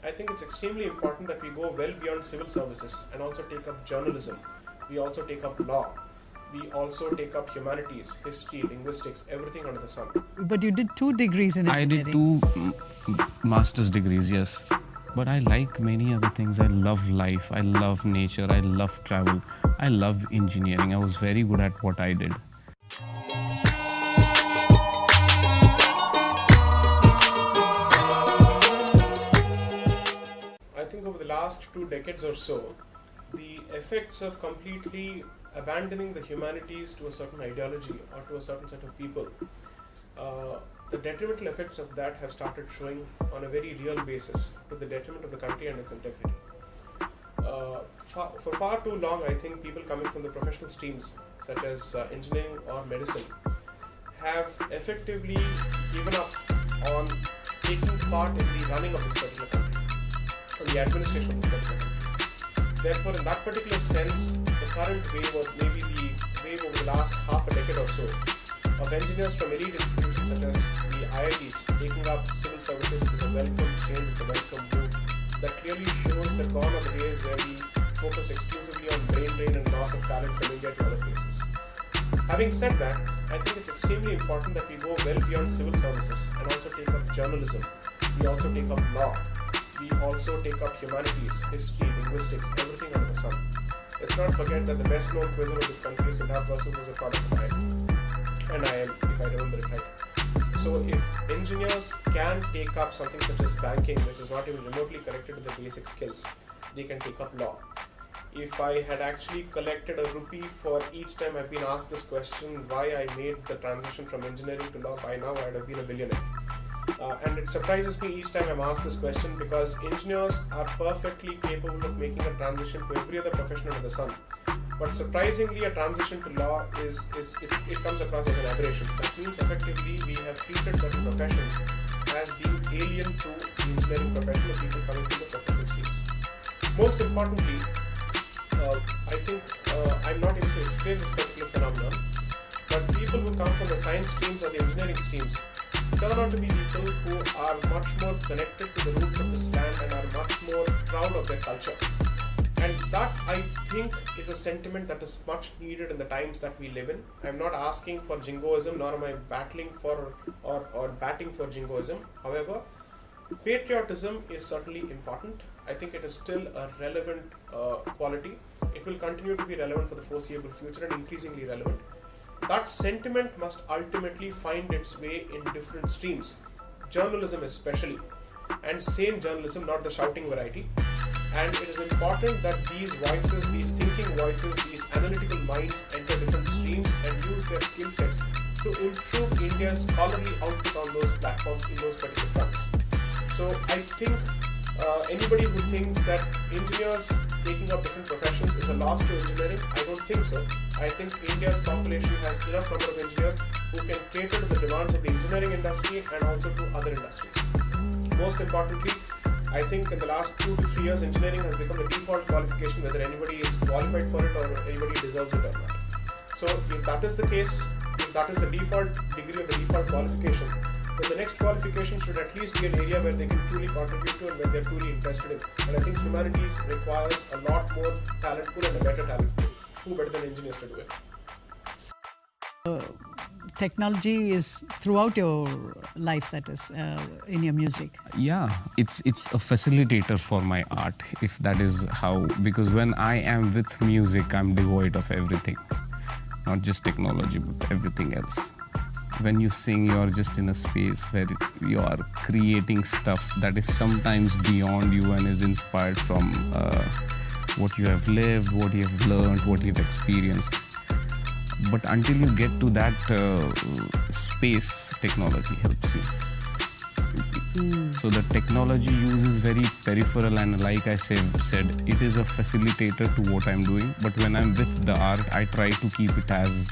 I think it's extremely important that we go well beyond civil services and also take up journalism. We also take up law. We also take up humanities, history, linguistics, everything under the sun. But you did 2 degrees in I engineering. did 2 master's degrees, yes. But I like many other things. I love life. I love nature. I love travel. I love engineering. I was very good at what I did. I think over the last 2 decades or so, the effects of completely abandoning the humanities to a certain ideology or to a certain set of people, the detrimental effects of that have started showing on a very real basis to the detriment of the country and its integrity. For far too long, I think people coming from the professional streams such as engineering or medicine have effectively given up on taking part in the running of this particular country, on the administration of this particular country. Therefore, in that particular sense, the current wave, or maybe the wave over the last half a decade or so, of engineers from elite institutions such as the IITs taking up civil services is a welcome change, it's a welcome move that clearly shows that gone are the days where we focused exclusively on brain drain and loss of talent from India to other places. Having said that, I think it's extremely important that we go well beyond civil services and also take up journalism. We also take up law. We also take up humanities, history, linguistics, everything under the sun. Let's not forget that the best known quizzer of this country is Siddharth Basu, who was a product of IIT. And I am, if I remember it right. So if engineers can take up something such as banking, which is not even remotely connected to the basic skills, they can take up law. If I had actually collected a rupee for each time I've been asked this question, why I made the transition from engineering to law, by now I would have been a billionaire. And it surprises me each time I'm asked this question because engineers are perfectly capable of making a transition to every other profession under the sun. But surprisingly, a transition to law it comes across as an aberration. That means effectively we have treated certain professions as being alien to the engineering profession of people coming from the professional streams. Most importantly, I think I'm not able to explain this particular phenomenon, but people who come from the science streams or the engineering streams turn out to be people who are much more connected to the roots of this land and are much more proud of their culture. And that, I think, is a sentiment that is much needed in the times that we live in. I'm not asking for jingoism, nor am I battling for or batting for jingoism. However, patriotism is certainly important. I think it is still a relevant quality. It will continue to be relevant for the foreseeable future and increasingly relevant. That sentiment must ultimately find its way in different streams, journalism especially, and sane journalism, not the shouting variety. And it is important that these voices, these thinking voices, these analytical minds enter different streams and use their skill sets to improve India's scholarly output on those platforms in those particular fronts. So I think anybody who thinks that engineers taking up different professions is a loss to engineering, I don't think so. I think India's population has enough number of engineers who can cater to the demands of the engineering industry and also to other industries. Most importantly, I think in the last 2 to 3 years, engineering has become the default qualification, whether anybody is qualified for it or anybody deserves it or not. So if that is the case, if that is the default degree or the default qualification, then the next qualification should at least be an area where they can truly contribute to and where they're truly interested in. And I think humanities requires a lot more talent pool and a better talent pool. Who better than engineers to do it? Technology is throughout your life, that is, in your music. Yeah, it's a facilitator for my art, if that is how, because when I am with music, I'm devoid of everything. Not just technology, but everything else. When you sing, you're just in a space where you are creating stuff that is sometimes beyond you and is inspired from what you have lived, what you have learned, what you've experienced. But until you get to that space, technology helps you. So the technology uses very peripheral, and like I said, it is a facilitator to what I'm doing. But when I'm with the art, I try to keep it as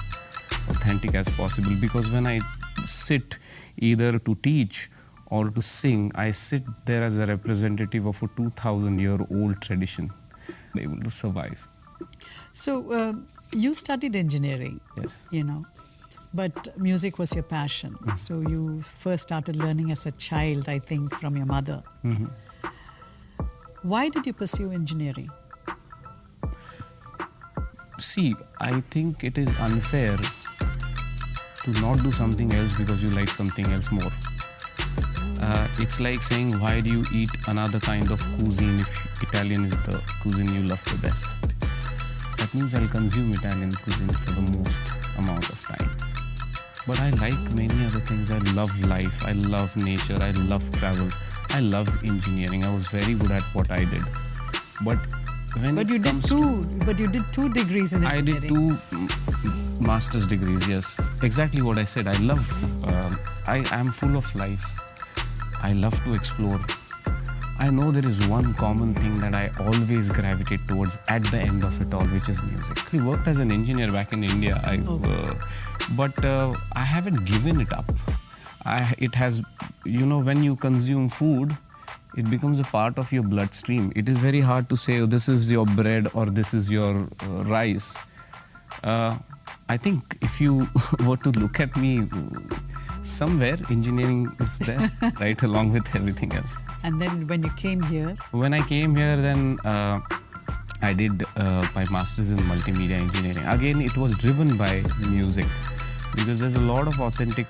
authentic as possible, because when I sit either to teach or to sing, I sit there as a representative of a 2,000-year-old tradition, able to survive. So you studied engineering, Yes. but music was your passion. Mm-hmm. So you first started learning as a child, I think, from your mother. Mm-hmm. Why did you pursue engineering? See, I think it is unfair to not do something else because you like something else more. It's like saying, why do you eat another kind of cuisine if Italian is the cuisine you love the best? That means I'll consume Italian cuisine for the most amount of time. But I like many other things. I love life, I love nature, I love travel, I love engineering. I was very good at what I did. But when But you did two degrees in I did engineering. 2 master's degrees, yes. Exactly what I said. I love, I am full of life. I love to explore. I know there is one common thing that I always gravitate towards at the end of it all, which is music. I worked as an engineer back in India, but I haven't given it up. It has, when you consume food, it becomes a part of your bloodstream. It is very hard to say, oh, this is your bread or this is your rice. I think if you were to look at me, somewhere engineering is there, right, along with everything else. And then when you came here, When I came here, then I did my master's in multimedia engineering. Again, it was driven by music because there's a lot of authentic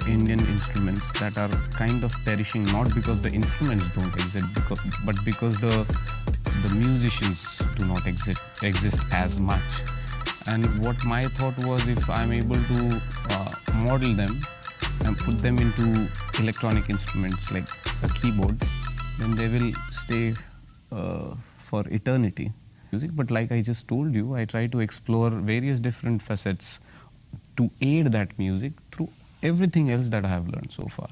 Indian instruments that are kind of perishing, not because the instruments don't exist, but because the musicians do not exist as much. And what my thought was, if I'm able to model them and put them into electronic instruments like a keyboard, then they will stay for eternity. Music, but like I just told you, I try to explore various different facets to aid that music through everything else that I have learned so far.